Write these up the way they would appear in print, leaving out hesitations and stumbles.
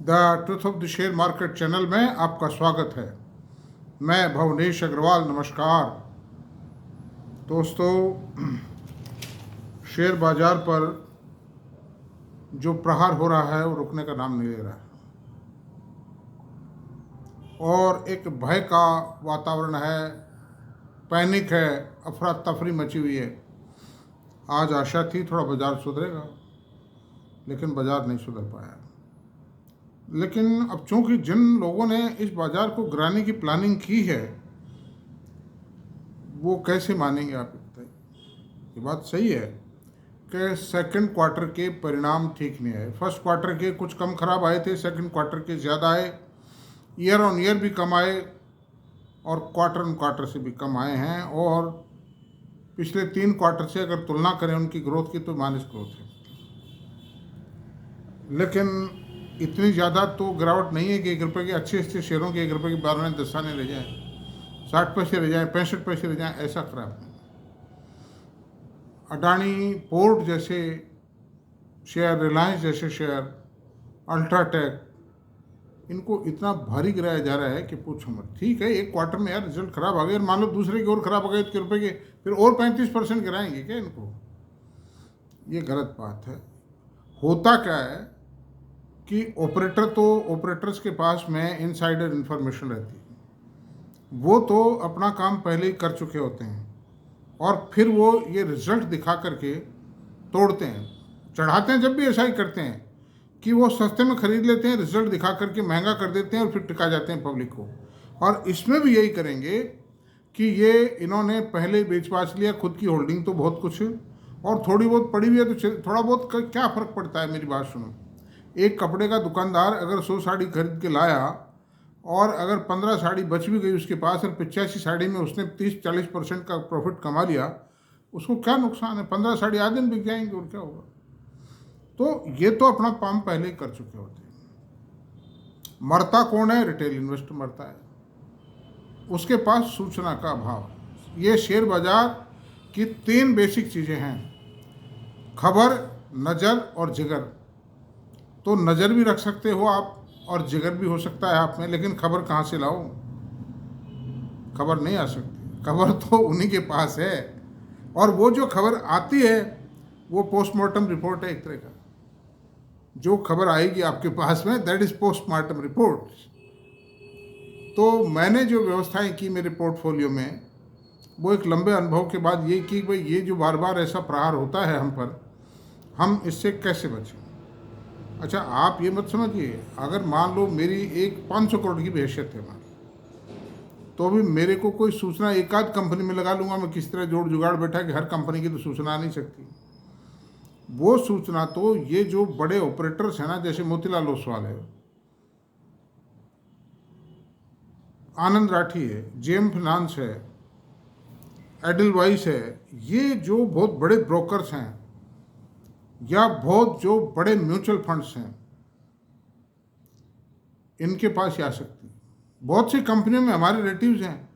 The truth of the share market channel में आपका स्वागत है। मैं भवनेश अग्रवाल। नमस्कार दोस्तों, शेयर बाजार पर जो प्रहार हो रहा है वो रुकने का नाम नहीं ले रहा है और एक भय का वातावरण है, पैनिक है, अफरा तफरी मची हुई है। आज आशा थी थोड़ा बाजार सुधरेगा, लेकिन बाजार नहीं सुधर पाया। लेकिन अब चूंकि जिन लोगों ने इस बाजार को गिराने की प्लानिंग की है वो कैसे मानेंगे आप बताइए। ये बात सही है कि सेकंड क्वार्टर के परिणाम ठीक नहीं आए। फर्स्ट क्वार्टर के कुछ कम खराब आए थे, सेकंड क्वार्टर के ज़्यादा आए, ईयर ऑन ईयर भी कम आए और क्वार्टर ऑन क्वार्टर से भी कम आए हैं। और पिछले 3 क्वार्टर से अगर तुलना करें उनकी ग्रोथ की तो माइनस ग्रोथ है। लेकिन इतनी ज़्यादा तो गिरावट नहीं है कि 1 रुपये के अच्छे शेयरों के 1 रुपये के 12 आने 10 आने रह जाए, 60 पैसे रह जाए, 65 पैसे रह जाए, ऐसा खराब नहीं। अडानी पोर्ट जैसे शेयर, रिलायंस जैसे शेयर, अल्ट्राटेक, इनको इतना भारी गिराया जा रहा है कि पूछो मत। ठीक है, एक क्वार्टर में यार रिजल्ट खराब आ गया, मान लो दूसरे के और खराब हो गए तो रुपये के फिर और 35% गिराएंगे क्या इनको? ये गलत बात है। होता क्या है कि ऑपरेटर्स के पास में इनसाइडर इन्फॉर्मेशन रहती है। वो तो अपना काम पहले ही कर चुके होते हैं और फिर वो ये रिजल्ट दिखा करके तोड़ते हैं, चढ़ाते हैं। जब भी ऐसा ही करते हैं कि वो सस्ते में ख़रीद लेते हैं, रिजल्ट दिखा करके महंगा कर देते हैं और फिर टिका जाते हैं पब्लिक को। और इसमें भी यही करेंगे कि ये इन्होंने पहले बेच बाच लिया, खुद की होल्डिंग तो बहुत कुछ और थोड़ी बहुत पड़ी हुई है तो थोड़ा बहुत क्या फ़र्क पड़ता है। मेरी बात सुनो, एक कपड़े का दुकानदार अगर 100 साड़ी खरीद के लाया और अगर 15 साड़ी बच भी गई उसके पास और 85 साड़ी में उसने 30-40% का प्रॉफिट कमा लिया, उसको क्या नुकसान है? 15 साड़ी आधे दिन बिक जाएंगे और क्या होगा? तो ये तो अपना काम पहले ही कर चुके होते हैं। मरता कौन है? रिटेल इन्वेस्टर मरता है, उसके पास सूचना का अभाव। ये शेयर बाजार की 3 बेसिक चीज़ें हैं: खबर, नज़र और जिगर। तो नज़र भी रख सकते हो आप और जिगर भी हो सकता है आप में, लेकिन खबर कहाँ से लाओ? खबर नहीं आ सकती, खबर तो उन्हीं के पास है। और वो जो खबर आती है वो पोस्टमार्टम रिपोर्ट है एक तरह का। जो खबर आएगी आपके पास में, दैट इज़ पोस्टमार्टम रिपोर्ट। तो मैंने जो व्यवस्थाएं की मेरे पोर्टफोलियो में, वो एक लंबे अनुभव के बाद ये कि भाई ये जो बार बार ऐसा प्रहार होता है हम पर, हम इससे कैसे बचें। अच्छा, आप ये मत समझिए, अगर मान लो मेरी एक 500 करोड़ की भी हैसियत है मान, तो भी मेरे को कोई सूचना एक आध कंपनी में लगा लूँगा मैं, किस तरह जोड़ जुगाड़ बैठा कि हर कंपनी की तो सूचना आ नहीं सकती। वो सूचना तो ये जो बड़े ऑपरेटर्स हैं ना, जैसे मोतीलाल ओसवाल है, आनंद राठी है, जेएम फाइनेंस है, एडलवाइस है, ये जो बहुत बड़े ब्रोकर्स हैं या बहुत जो बड़े म्यूचुअल फंड्स हैं, इनके पास आ सकती है। बहुत सी कंपनियों में हमारे रिलेटिव्स हैं,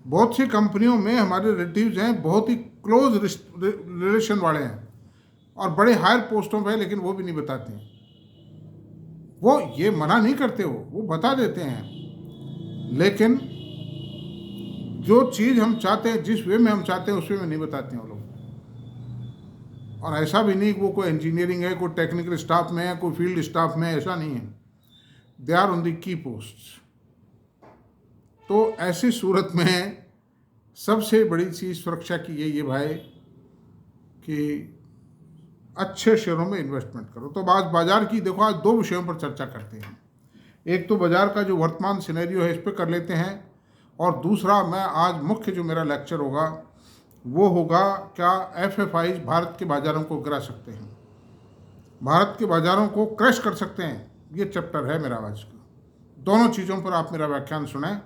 बहुत सी कंपनियों में हमारे रिलेटिव्स हैं, बहुत ही क्लोज रिलेशन वाले हैं और बड़े हायर पोस्टों पे, लेकिन वो भी नहीं बताते हैं। वो ये मना नहीं करते, वो बता देते हैं, लेकिन जो चीज़ हम चाहते हैं, जिस वे में हम चाहते हैं, उस वे में नहीं बताते हैं वो लोग। और ऐसा भी नहीं कि वो कोई इंजीनियरिंग है, कोई टेक्निकल स्टाफ में है, कोई फील्ड स्टाफ में है, ऐसा नहीं है। They are on the key post. तो ऐसी सूरत में सबसे बड़ी चीज़ सुरक्षा की यही है भाई कि अच्छे शेयरों में इन्वेस्टमेंट करो। तो आज बाजार की देखो, आज 2 विषयों पर चर्चा करते हैं। एक तो बाजार का जो वर्तमान सिनेरियो है इस पर कर लेते हैं, और दूसरा मैं आज मुख्य जो मेरा लेक्चर होगा वो होगा क्या एफएफआईज भारत के बाज़ारों को गिरा सकते हैं, भारत के बाज़ारों को क्रश कर सकते हैं। ये चैप्टर है मेरा आज का। दोनों चीज़ों पर आप मेरा व्याख्यान सुनें,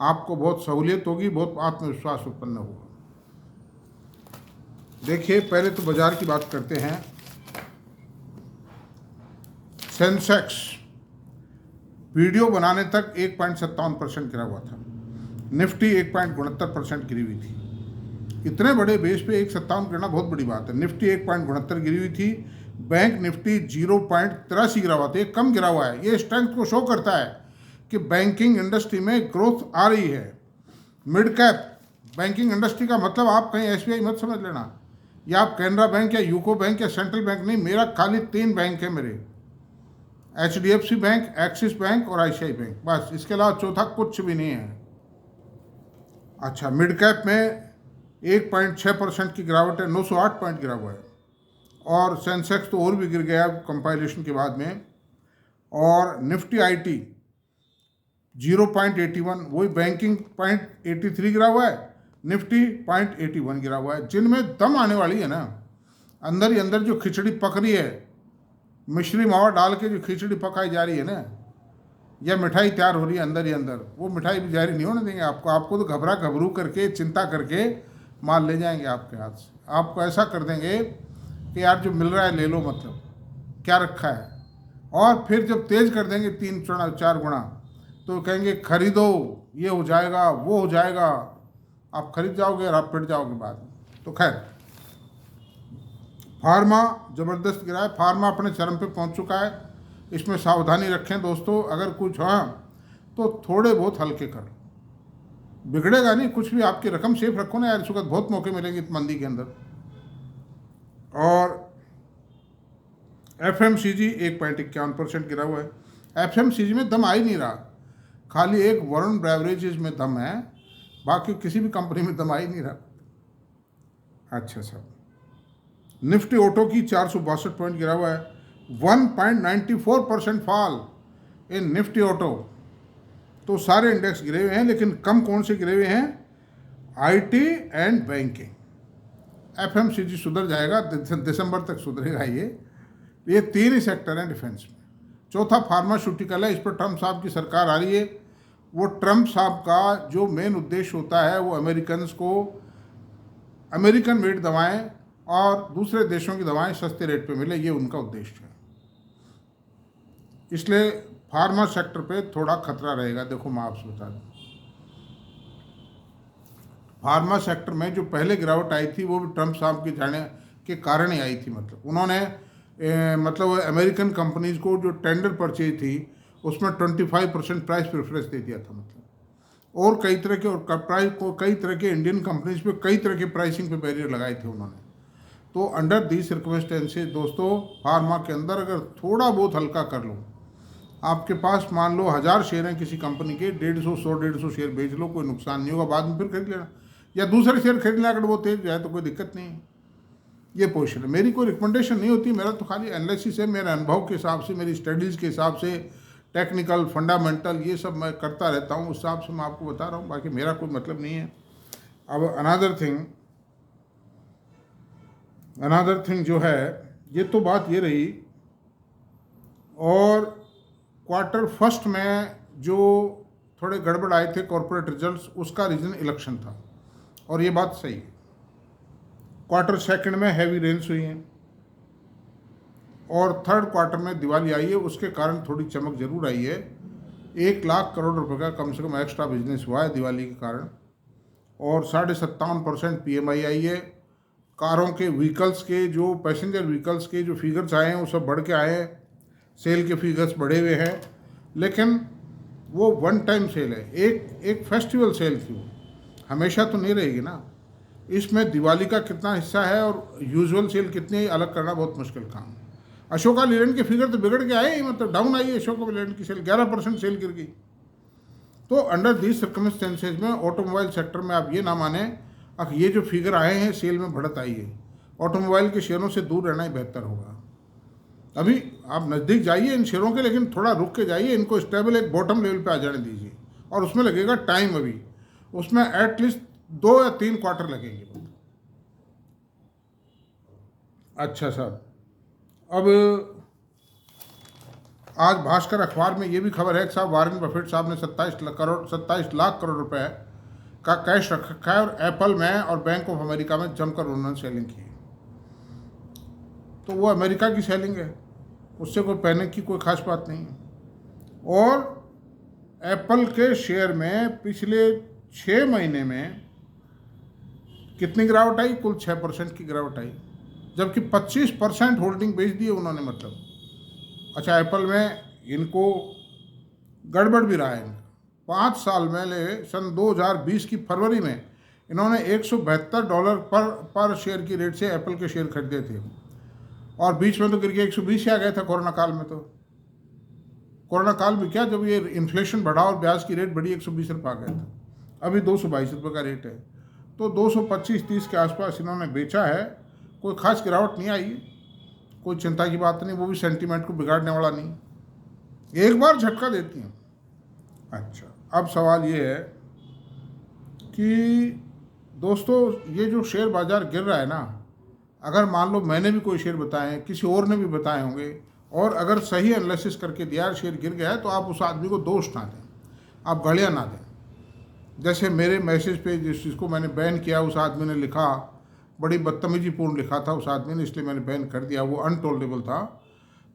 आपको बहुत सहूलियत होगी, बहुत आत्मविश्वास उत्पन्न होगा। देखिए, पहले तो बाज़ार की बात करते हैं। सेंसेक्स वीडियो बनाने तक 1.57% गिरा हुआ था। निफ्टी 1.69% गिरी हुई थी। इतने बड़े बेस पे 1.57 गिरना बहुत बड़ी बात है। निफ्टी 1.69 गिरी हुई थी, बैंक निफ्टी 0.83 गिरा हुआ था, ये कम गिरा हुआ है। ये स्ट्रेंथ को शो करता है कि बैंकिंग इंडस्ट्री में ग्रोथ आ रही है। मिड कैप बैंकिंग इंडस्ट्री का मतलब आप कहीं एसबीआई मत समझ लेना, या आप कैनरा बैंक या यूको बैंक या सेंट्रल बैंक नहीं, मेरा खाली 3 बैंक है मेरे, एचडीएफसी बैंक, एक्सिस बैंक और आईसीआई बैंक, बस। इसके अलावा चौथा कुछ भी नहीं है। अच्छा, मिड कैप में 1.6% की गिरावट है, 908 पॉइंट गिरा हुआ है। और सेंसेक्स तो और भी गिर गया कंपाइलेशन के बाद में। और निफ्टी आईटी 0.81, वही बैंकिंग 0.83 गिरा हुआ है, निफ्टी 0.81 गिरा हुआ है। जिनमें दम आने वाली है ना, अंदर ही अंदर जो खिचड़ी पक रही है, मिश्री मावा डाल के जो खिचड़ी पकाई जा रही है ना, या मिठाई तैयार हो रही है अंदर ही अंदर, वो मिठाई भी जारी नहीं होने देंगे आपको। आपको तो घबरू करके, चिंता करके माल ले जाएंगे आपके हाथ से। आपको ऐसा कर देंगे कि यार जो मिल रहा है ले लो, मतलब क्या रखा है। और फिर जब तेज कर देंगे 3-4 गुना, तो कहेंगे खरीदो, ये हो जाएगा, वो हो जाएगा। आप खरीद जाओगे और आप पिट जाओगे बाद में। तो खैर, फार्मा ज़बरदस्त गिरा है, फार्मा अपने चरम पे पहुंच चुका है। इसमें सावधानी रखें दोस्तों, अगर कुछ हाँ तो थोड़े बहुत हल्के कर, बिगड़ेगा नहीं कुछ भी। आपकी रकम सेफ रखो ना यार, इस वक्त बहुत मौके मिलेंगे मंदी के अंदर। और एफएमसीजी 1.51% गिरा हुआ है। एफएमसीजी में दम आ ही नहीं रहा, खाली एक वरुण बेवरेजेज में दम है, बाकी किसी भी कंपनी में दम आ ही नहीं रहा। अच्छा साहब, निफ्टी ऑटो की 462 पॉइंट गिरा हुआ है, 1.94% फॉल इन निफ्टी ऑटो। तो सारे इंडेक्स गिरे हुए हैं, लेकिन कम कौन से गिरे हुए हैं? IT and banking. एफएमसीजी सुधर जाएगा, दिसंबर तक सुधरेगा ये 3 ही सेक्टर हैं डिफेंस में। चौथा फार्मास्यूटिकल है, इस पर ट्रम्प साहब की सरकार आ रही है। वो ट्रम्प साहब का जो मेन उद्देश्य होता है वो अमेरिकन्स को अमेरिकन मेड दवाएं और दूसरे देशों की दवाएं सस्ते रेट पे मिले, ये उनका उद्देश्य है। इसलिए फार्मा सेक्टर पे थोड़ा खतरा रहेगा। देखो मैं आपसे बता दूं, फार्मा सेक्टर में जो पहले गिरावट आई थी वो भी ट्रम्प साहब के जाने के कारण ही आई थी। मतलब उन्होंने मतलब अमेरिकन कंपनीज को जो टेंडर परचेज थी उसमें 25% प्राइस प्रेफरेंस दे दिया था। मतलब और कई तरह के इंडियन कंपनीज पे कई तरह के प्राइसिंग पे बैरियर लगाए थे उन्होंने। तो अंडर दी सर्कमस्टेंसेज दोस्तों, फार्मा के अंदर अगर थोड़ा बहुत हल्का कर लो, आपके पास मान लो 1000 शेयर हैं किसी कंपनी के, 150 शेयर बेच लो, कोई नुकसान नहीं होगा, बाद में फिर खरीद लेना, या दूसरे शेयर खरीद लेना अगर वो तेज जाए तो कोई दिक्कत नहीं है। ये पोजीशन है। मेरी कोई रिकमेंडेशन नहीं होती, मेरा तो खाली एनालिसिस है, मेरे अनुभव के हिसाब से, मेरी स्टडीज़ के हिसाब से, टेक्निकल फंडामेंटल ये सब मैं करता रहता हूँ, उस हिसाब से मैं आपको बता रहा हूँ, बाकी मेरा कोई मतलब नहीं है। अब अनदर थिंग जो है, ये तो बात ये रही। और क्वार्टर फर्स्ट में जो थोड़े गड़बड़ आए थे कॉर्पोरेट रिजल्ट्स, उसका रीज़न इलेक्शन था, और ये बात सही है। क्वार्टर सेकंड में हैवी रेन्स हुई हैं, और थर्ड क्वार्टर में दिवाली आई है, उसके कारण थोड़ी चमक जरूर आई है। 1 लाख करोड़ रुपए का कम से कम एक्स्ट्रा बिजनेस हुआ है दिवाली के कारण, और 57.5% PMI आई है। कारों के व्हीकल्स के जो पैसेंजर व्हीकल्स के जो फिगर्स आए हैं वो सब बढ़ के आए हैं, सेल के फिगर्स बढ़े हुए हैं, लेकिन वो वन टाइम सेल है, एक फेस्टिवल सेल थी, वो हमेशा तो नहीं रहेगी ना। इसमें दिवाली का कितना हिस्सा है और यूजुअल सेल कितनी, अलग करना बहुत मुश्किल काम है। अशोका लीलैंड के फिगर तो बिगड़ के आए, मतलब डाउन आई है अशोका लीलैंड की सेल, 11% सेल गिर गई। तो अंडर दीज सर्कमस्टेंसेज में ऑटोमोबाइल सेक्टर में आप ये ना माने अब ये जो फिगर आए हैं सेल में बढ़त आई है, ऑटोमोबाइल के शेयरों से दूर रहना ही बेहतर होगा। अभी आप नज़दीक जाइए इन शेयरों के, लेकिन थोड़ा रुक के जाइए, इनको स्टेबल एक बॉटम लेवल पे आ जाने दीजिए, और उसमें लगेगा टाइम। अभी उसमें एटलीस्ट 2 या 3 क्वार्टर लगेंगे। अच्छा साहब, अब आज भास्कर अखबार में ये भी खबर है कि साहब वारेन बफेट साहब ने 27 लाख करोड़ रुपए का कैश रखा है, और एप्पल में और बैंक ऑफ अमेरिका में जमकर उन्होंने सेलिंग की। तो वो अमेरिका की सेलिंग है, उससे कोई पैनिक की कोई खास बात नहीं है। और एप्पल के शेयर में पिछले 6 महीने में कितनी गिरावट आई? कुल 6% की गिरावट आई। जबकि 25% होल्डिंग बेच दी है उन्होंने मतलब। अच्छा, एप्पल में इनको गड़बड़ भी रहा है इनका। 5 साल पहले सन 2020 की फरवरी में इन्होंने $172 पर शेयर की रेट से एप्पल के शेयर खरीदे थे, और बीच में तो गिर के 120 आ गया था कोरोना काल में। तो कोरोना काल में क्या, जब ये इन्फ्लेशन बढ़ा और ब्याज की रेट बढ़ी, 120 रुपये आ गया था। अभी 222 रुपये का रेट है, तो 225-30 के आसपास इन्होंने बेचा है। कोई खास गिरावट नहीं आई, कोई चिंता की बात नहीं, वो भी सेंटीमेंट को बिगाड़ने वाला नहीं, एक बार झटका देती हैं। अच्छा, अब सवाल ये है कि दोस्तों ये जो शेयर बाज़ार गिर रहा है ना, अगर मान लो मैंने भी कोई शेयर बताए हैं, किसी और ने भी बताए होंगे, और अगर सही एनालिसिस करके दिया शेयर गिर गया है, तो आप उस आदमी को दोष ना दें, आप गालियाँ ना दें। जैसे मेरे मैसेज पे जिसको मैंने बैन किया, उस आदमी ने लिखा, बड़ी बदतमीजीपूर्ण लिखा था उस आदमी ने, इसलिए मैंने बैन कर दिया, वो अनटोल्डेबल था।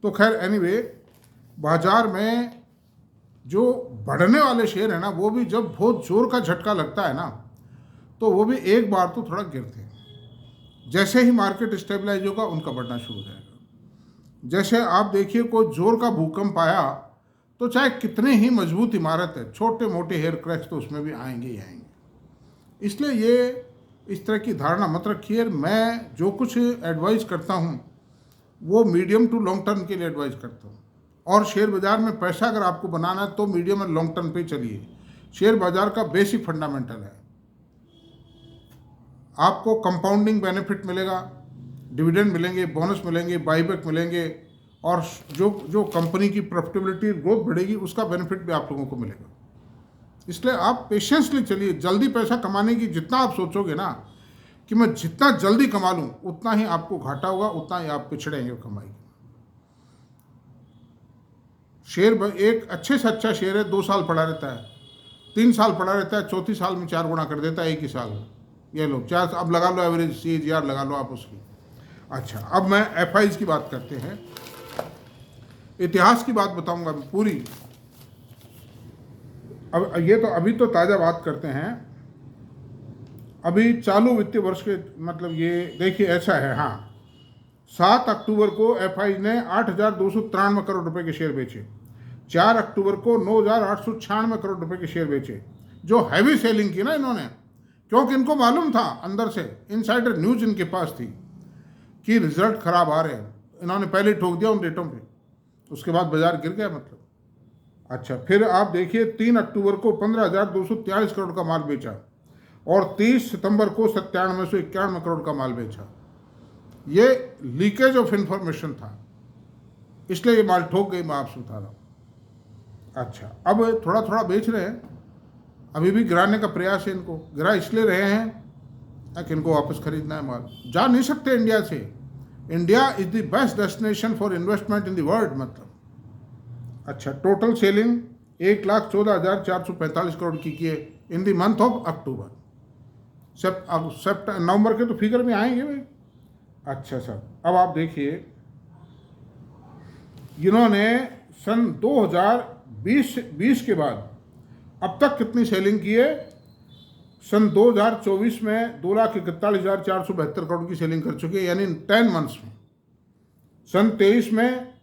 तो खैर एनीवे, बाज़ार में जो बढ़ने वाले शेयर है ना, वो भी जब बहुत जोर का झटका लगता है ना, तो वो भी एक बार तो थोड़ा गिरते हैं। जैसे ही मार्केट स्टेबलाइज होगा, उनका बढ़ना शुरू हो जाएगा। जैसे आप देखिए, कोई जोर का भूकंप आया, तो चाहे कितने ही मजबूत इमारत है, छोटे मोटे हेयर क्रैक्स तो उसमें भी आएंगे ही आएंगे। इसलिए ये इस तरह की धारणा मत रखिए। मैं जो कुछ एडवाइस करता हूँ, वो मीडियम टू लॉन्ग टर्म के लिए एडवाइस करता हूँ। और शेयर बाज़ार में पैसा अगर आपको बनाना है, तो मीडियम एंड लॉन्ग टर्म पे चलिए। शेयर बाज़ार का बेसिक फंडामेंटल है, आपको कंपाउंडिंग बेनिफिट मिलेगा, डिविडेंड मिलेंगे, बोनस मिलेंगे, बाईबैक मिलेंगे, और जो कंपनी की प्रॉफिटेबिलिटी ग्रोथ बढ़ेगी, उसका बेनिफिट भी आप लोगों को मिलेगा। इसलिए आप पेशेंसली चलिए। जल्दी पैसा कमाने की जितना आप सोचोगे ना कि मैं जितना जल्दी कमा लूँ, उतना ही आपको घाटा होगा, उतना ही आप पिछड़ेंगे कमाई। शेयर एक अच्छे से अच्छा शेयर है, 2 साल पड़ा रहता है, 3 साल पड़ा रहता है, चौथी साल में 4 गुना कर देता है एक ही साल में। ये लो 4, अब लगा लो एवरेज CAGR लगा लो आप उसकी। अच्छा, अब मैं FIs की बात करते हैं, इतिहास की बात बताऊंगा पूरी। अब ये तो अभी तो ताज़ा बात करते हैं, अभी चालू वित्तीय वर्ष के, मतलब ये देखिए ऐसा है। हाँ, 7 अक्टूबर को FI ने 8,293 करोड़ रुपए के शेयर बेचे। 4 अक्टूबर को 9,896 करोड़ रुपए के शेयर बेचे। जो हैवी सेलिंग की ना इन्होंने, क्योंकि इनको मालूम था, अंदर से इनसाइडर न्यूज इनके पास थी कि रिजल्ट खराब आ रहे हैं। इन्होंने पहले ठोक दिया उन डेटों पे, उसके बाद बाजार गिर गया मतलब। अच्छा, फिर आप देखिए 3 अक्टूबर को 15,243 करोड़ का माल बेचा, और 30 सितंबर को 97,191 करोड़ का माल बेचा। ये लीकेज ऑफ इंफॉर्मेशन था, इसलिए ये माल ठोक गई, मैं आपसे बता रहा हूँ। अच्छा, अब थोड़ा थोड़ा बेच रहे हैं, अभी भी गिराने का प्रयास है इनको। गिरा इसलिए रहे हैं कि इनको वापस खरीदना है माल, जा नहीं सकते इंडिया से। India is the best destination for investment in the world मतलब। अच्छा, टोटल सेलिंग 1,14,445 करोड़ की है in the month of October. नवंबर के तो फिगर में आएंगे भाई। अच्छा सर, अब आप देखिए, इन्होंने सन 2020 के बाद अब तक कितनी सेलिंग की है। सन 2024 में 2,41,472 करोड़ की सेलिंग कर चुके हैं, यानी 10 मंथ्स में। सन 23 में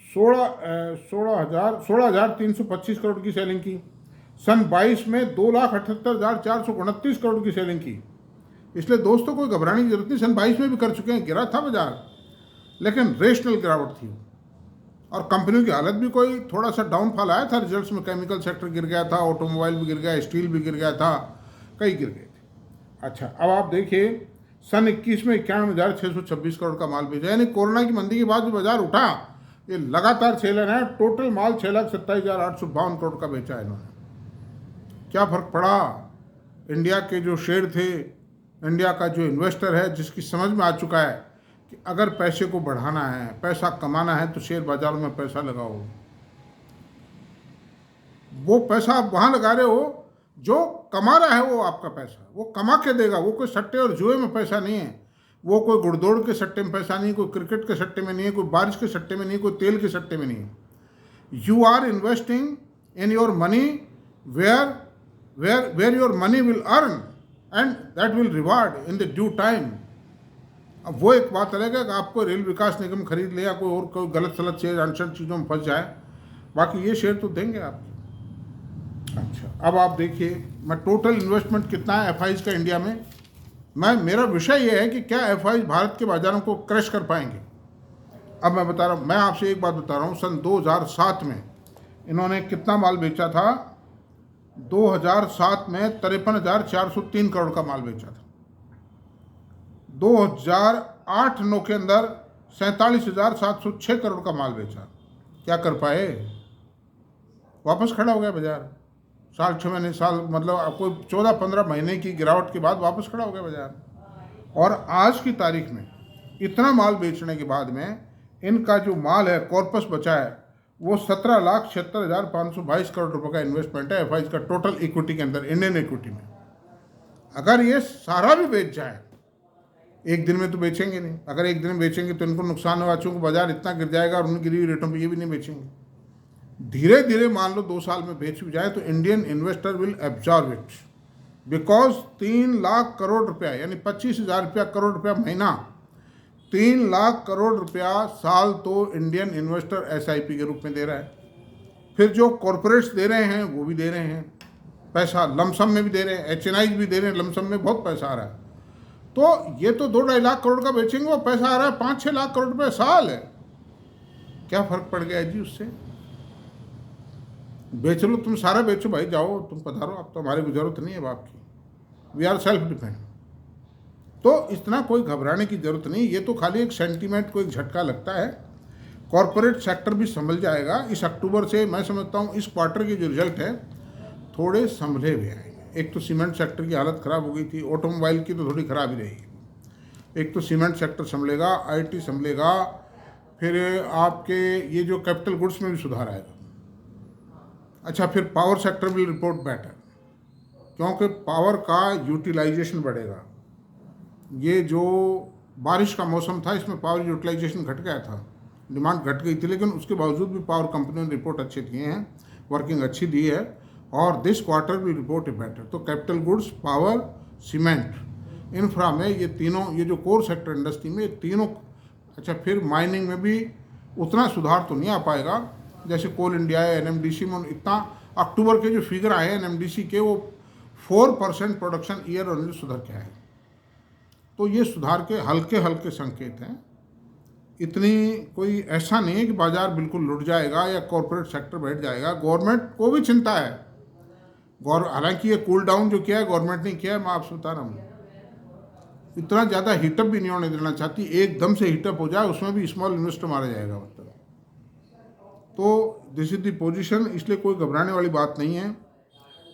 16,325 करोड़ की सेलिंग की। सन 22 में 2,78,429 करोड़ की सेलिंग की। इसलिए दोस्तों कोई घबराने की जरूरत नहीं, सन 22 में भी कर चुके हैं। गिरा था बाजार, लेकिन रेशनल गिरावट थी, और कंपनियों की हालत भी कोई थोड़ा सा डाउनफॉल आया था रिजल्ट्स में। केमिकल सेक्टर गिर गया था, ऑटोमोबाइल भी गिर गया, स्टील भी गिर गया था, कई गिर गए थे। अच्छा, अब आप देखिए सन 21 में 91,626 करोड़ का माल बेचा, यानी कोरोना की मंदी के बाद जो बाजार उठा, ये लगातार सेलन है। टोटल माल 6,27,852 करोड़ का बेचा है इन्होंने। क्या फर्क पड़ा? इंडिया के जो शेयर थे, इंडिया का जो इन्वेस्टर है, जिसकी समझ में आ चुका है कि अगर पैसे को बढ़ाना है, पैसा कमाना है, तो शेयर बाजार में पैसा लगाओ। वो पैसा आप वहाँ लगा रहे हो, जो कमा रहा है वो आपका पैसा वो कमा के देगा। वो कोई सट्टे और जुए में पैसा नहीं है, वो कोई गुड़दौड़ के सट्टे में पैसा नहीं, कोई क्रिकेट के सट्टे में नहीं है, कोई बारिश के सट्टे में नहीं, कोई तेल के सट्टे में नहीं है। You are investing in your money where your money will earn, and that will reward in the due time. अब वो एक बात अलग है कि आपको रेल विकास निगम खरीद ले या कोई और कोई गलत सलत शेयर अनशन चीज़ों में फंस जाए, बाकी ये शेयर तो देंगे आपको। अच्छा, अब आप देखिए मैं टोटल इन्वेस्टमेंट कितना है एफआईज का इंडिया में। मेरा विषय ये है कि क्या एफआईज भारत के बाजारों को क्रश कर पाएंगे। अब मैं बता रहा हूँ, मैं आपसे एक बात बता रहा हूँ, सन 2007 में इन्होंने कितना माल बेचा था। 2007 में 53,403 करोड़ का माल बेचा था। 2008-9 के अंदर 47,706 करोड़ का माल बेचा। क्या कर पाए? वापस खड़ा हो गया बाजार। साल 6 महीने साल मतलब कोई 14-15 महीने की गिरावट के बाद वापस खड़ा हो गया बाजार। और आज की तारीख में इतना माल बेचने के बाद में इनका जो माल है कॉर्पस बचा है वो 17,76,522 करोड़ रुपए का इन्वेस्टमेंट है एफआईज का टोटल इक्विटी के अंदर, इंडियन इक्विटी में। अगर ये सारा भी बेच जाए, एक दिन में तो बेचेंगे नहीं, अगर एक दिन में बेचेंगे तो इनको नुकसान होगा, चूंकि बाजार इतना गिर जाएगा और उन गिरी हुई रेटों पर ये भी नहीं बेचेंगे। धीरे धीरे मान लो 2 साल में बेच भी जाए तो Indian investor will absorb it, because 3 lakh crore रुपया यानी 25,000 रुपया करोड़ रुपया महीना, 3 लाख करोड़ रुपया साल तो इंडियन इन्वेस्टर एसआईपी के रूप में दे रहा है। फिर जो कॉरपोरेट्स दे रहे हैं वो भी दे रहे हैं पैसा, लमसम में भी दे रहे हैं, एचएनआईज भी दे रहे हैं, लमसम में बहुत पैसा आ रहा है। तो ये तो 2-2.5 लाख करोड़ का बेचेंगे, वो पैसा आ रहा है 5-6 लाख करोड़ रुपये साल है। क्या फर्क पड़ गया जी उससे? बेच लो, तुम सारा बेचो भाई, जाओ तुम पधारो, अब तो हमारी जरूरत नहीं है बाप की, वी आर सेल्फ डिपेंड। तो इतना कोई घबराने की जरूरत नहीं, ये तो खाली एक सेंटीमेंट को एक झटका लगता है। कॉरपोरेट सेक्टर भी संभल जाएगा इस अक्टूबर से। मैं समझता हूँ इस क्वार्टर के जो रिजल्ट है थोड़े संभले हुए आएंगे। एक तो सीमेंट सेक्टर की हालत ख़राब हो गई थी, ऑटोमोबाइल की तो थोड़ी ख़राब ही रहेगी। एक तो सीमेंट सेक्टर संभलेगा, आईटी संभलेगा, फिर आपके ये जो कैपिटल गुड्स में भी सुधार आएगा। अच्छा, फिर power sector will report better, क्योंकि पावर का यूटिलाइजेशन बढ़ेगा। ये जो बारिश का मौसम था इसमें पावर यूटिलाइजेशन घट गया था, डिमांड घट गई थी, लेकिन उसके बावजूद भी पावर कंपनियों ने रिपोर्ट अच्छे दिए हैं, वर्किंग अच्छी दी है, और this quarter will report a better. तो capital goods, power, cement, infra में ये तीनों, ये जो कोर सेक्टर इंडस्ट्री में ये तीनों। अच्छा, फिर माइनिंग में भी उतना सुधार तो नहीं आ पाएगा जैसे कोल इंडिया है, एनएमडीसी में इतना। अक्टूबर के जो फिगर आए हैं एनएमडीसी के वो 4% प्रोडक्शन ईयर ऑन ईयर सुधर के आए। तो ये सुधार के हल्के हल्के संकेत हैं, इतनी कोई ऐसा नहीं है कि बाजार बिल्कुल लुट जाएगा या कॉरपोरेट सेक्टर बैठ जाएगा। गवर्नमेंट को भी चिंता है, हालांकि ये कूल डाउन जो किया है गवर्नमेंट ने किया है, मैं आपसे बता रहा हूँ, इतना ज़्यादा हीटअप भी नहीं होने देना चाहती, एकदम से हीटअप हो जाए उसमें भी स्मॉल इन्वेस्टर मारा जाएगा मतलब। तो दिस इज द पोजीशन, इसलिए कोई घबराने वाली बात नहीं है,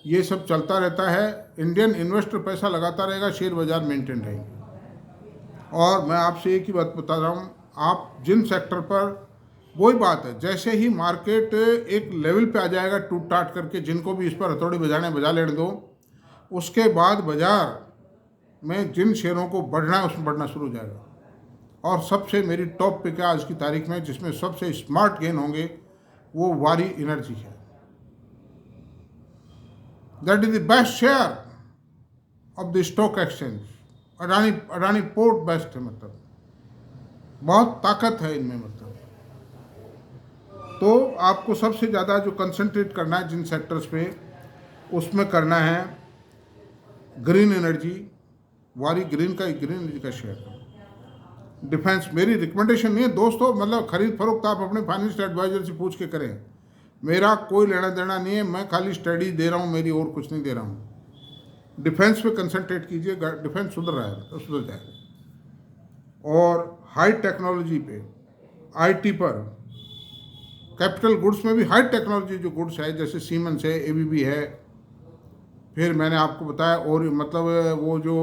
ये सब चलता रहता है। इंडियन इन्वेस्टर पैसा लगाता रहेगा, शेयर बाजार मेंटेन रहेंगे। और मैं आपसे एक ही बात बता रहा हूँ, आप जिन सेक्टर पर, वही बात है, जैसे ही मार्केट एक लेवल पे आ जाएगा टूट टाट करके, जिनको भी इस पर हथौड़ी बजाने बजा लेने दो, उसके बाद बाजार में जिन शेयरों को बढ़ना है उसमें बढ़ना शुरू हो जाएगा। और सबसे मेरी टॉप पिक है आज की तारीख में जिसमें सबसे स्मार्ट गेन होंगे, वो वारी एनर्जी है। That is the best share of the stock exchange. Adani port best है, मतलब बहुत ताकत है इनमें मतलब। तो आपको सबसे ज़्यादा जो कंसंट्रेट करना है जिन सेक्टर्स पे, उसमें करना है ग्रीन एनर्जी, वारी ग्रीन एनर्जी का शेयर है। डिफेंस मेरी रिकमेंडेशन नहीं है दोस्तों, मतलब खरीद फरोख्त आप अपने फाइनेंशियल एडवाइजर से पूछ के करें, मेरा कोई लेना देना नहीं है, मैं खाली स्टडी दे रहा हूँ मेरी, और कुछ नहीं दे रहा हूँ। डिफेंस पे कंसंट्रेट कीजिए, डिफेंस सुधर रहा है तो सुधर जाएगा। और हाई टेक्नोलॉजी पे, आईटी पर, कैपिटल गुड्स में भी हाई टेक्नोलॉजी जो गुड्स है जैसे सीमेंस है, एबीबी है, फिर मैंने आपको बताया और मतलब वो जो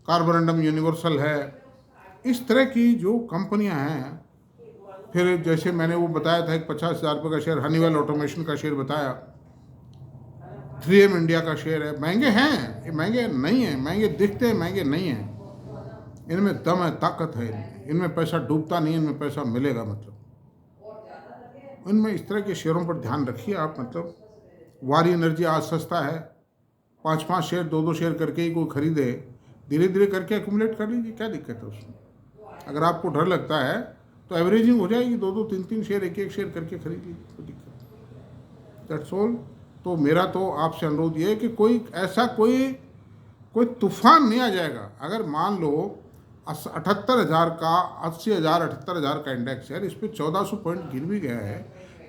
कार्बोरंडम यूनिवर्सल है, इस तरह की जो कंपनियां हैं। फिर जैसे मैंने वो बताया था एक 50,000 रुपये का शेयर हनीवेल ऑटोमेशन का शेयर बताया, 3M इंडिया का शेयर है। महंगे हैं, महंगे नहीं हैं, महंगे दिखते हैं, महंगे नहीं हैं, इनमें दम है, ताकत है, इनमें पैसा डूबता नहीं, इनमें पैसा मिलेगा मतलब। इनमें इस तरह के शेयरों पर ध्यान रखिए आप मतलब। वारी एनर्जी आज सस्ता है, 5-5 शेयर 2-2 शेयर करके ही कोई खरीदे, धीरे धीरे करके एक्यूमुलेट कर लीजिए, क्या दिक्कत है उसमें। अगर आपको डर लगता है तो एवरेजिंग हो जाएगी, 2-2, 3-3 शेयर, एक शेयर करके खरीद लीजिए, कोई दिक्कत। That's all. तो मेरा तो आपसे अनुरोध ये है कि कोई ऐसा कोई तूफान नहीं आ जाएगा। अगर मान लो 78,000 का 80,000 78,000 का इंडेक्स है, इस पर 1400 पॉइंट गिर भी गया है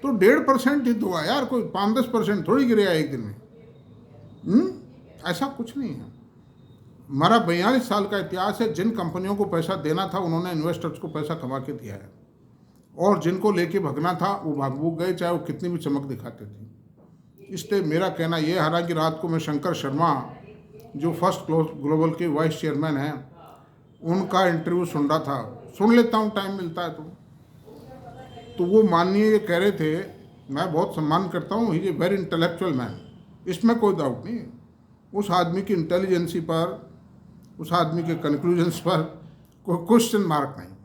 तो 1.5% ही हुआ यार, कोई 5-10% थोड़ी गिरेगा एक दिन में। ऐसा कुछ नहीं है। हमारा 42 साल का इतिहास है। जिन कंपनियों को पैसा देना था उन्होंने इन्वेस्टर्स को पैसा कमा के दिया है, और जिनको लेके भगना था वो भाग गए, चाहे वो कितनी भी चमक दिखाते थे। इसलिए मेरा कहना यह, हालांकि रात को मैं शंकर शर्मा जो फर्स्ट ग्लोबल के वाइस चेयरमैन हैं उनका इंटरव्यू सुन रहा था, सुन लेता हूँ टाइम मिलता है तो वो माननीय ये कह रहे थे, मैं बहुत सम्मान करता हूँ, he is a very intellectual man, इसमें कोई डाउट नहीं है। उस आदमी की इंटेलिजेंसी पर, उस आदमी के कंक्लूजन्स पर कोई क्वेश्चन मार्क नहीं है।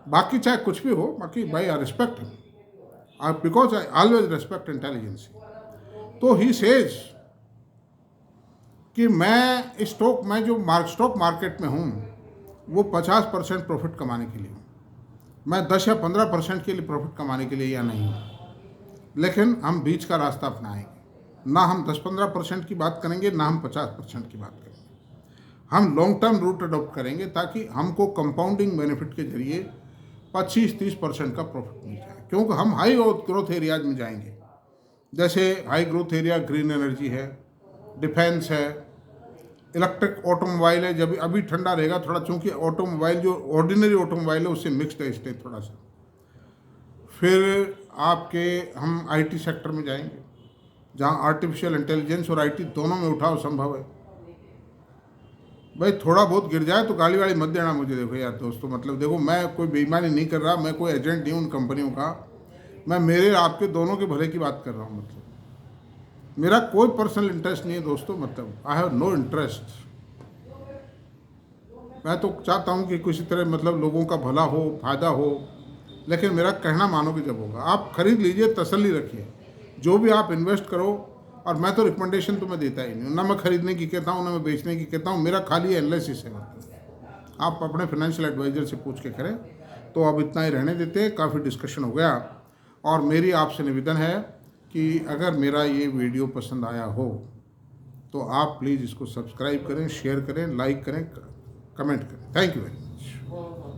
बाकी चाहे कुछ भी हो, बाकी भाई I respect him because I always respect intelligency. तो ही सेज कि मैं स्टॉक मार्केट में हूँ वो 50% प्रॉफिट कमाने के लिए हूँ, मैं 10 या 15% के लिए प्रॉफिट कमाने के लिए या नहीं हूँ। लेकिन हम बीच का रास्ता अपनाएंगे, ना हम 10-15% की बात करेंगे, ना हम 50% की बात करेंगे। हम लॉन्ग टर्म रूट अडॉप्ट करेंगे ताकि हमको कंपाउंडिंग बेनिफिट के जरिए 25-30% का प्रॉफिट मिल जाए, क्योंकि हम हाई ग्रोथ एरियाज में जाएंगे। जैसे high growth area green energy है, डिफेंस है, इलेक्ट्रिक ऑटोमोबाइल है। जब अभी ठंडा रहेगा थोड़ा, चूँकि ऑटोमोबाइल जो ऑर्डिनरी ऑटोमोबाइल है उससे मिक्सड है इसलिए थोड़ा सा। फिर आपके हम आईटी सेक्टर में जाएंगे जहाँ आर्टिफिशियल इंटेलिजेंस और आईटी दोनों में उठाव संभव है। भाई थोड़ा बहुत गिर जाए तो गाली वाली मत देना मुझे। देखो यार दोस्तों, मतलब देखो, मैं कोई बेईमानी नहीं कर रहा, मैं कोई एजेंट नहीं हूँ उन कंपनियों का, मैं मेरे आपके दोनों के भले की बात कर रहा हूँ। मतलब मेरा कोई पर्सनल इंटरेस्ट नहीं है दोस्तों, मतलब आई हैव नो इंटरेस्ट। मैं तो चाहता हूँ कि किसी तरह मतलब लोगों का भला हो, फायदा हो, लेकिन मेरा कहना मानोगे जब होगा। आप खरीद लीजिए, तसल्ली रखिए, जो भी आप इन्वेस्ट करो। और मैं तो रिकमेंडेशन तो मैं देता ही नहीं, ना मैं खरीदने की कहता हूँ, ना मैं बेचने की कहता हूँ, मेरा खाली एनालिसिस है। मतलब आप अपने फाइनेंशियल एडवाइज़र से पूछ के करें। तो अब इतना ही रहने देते हैं, काफ़ी डिस्कशन हो गया। और मेरी आपसे निवेदन है कि अगर मेरा ये वीडियो पसंद आया हो तो आप प्लीज़ इसको सब्सक्राइब करें, शेयर करें, लाइक करें, कमेंट करें। Thank you very much.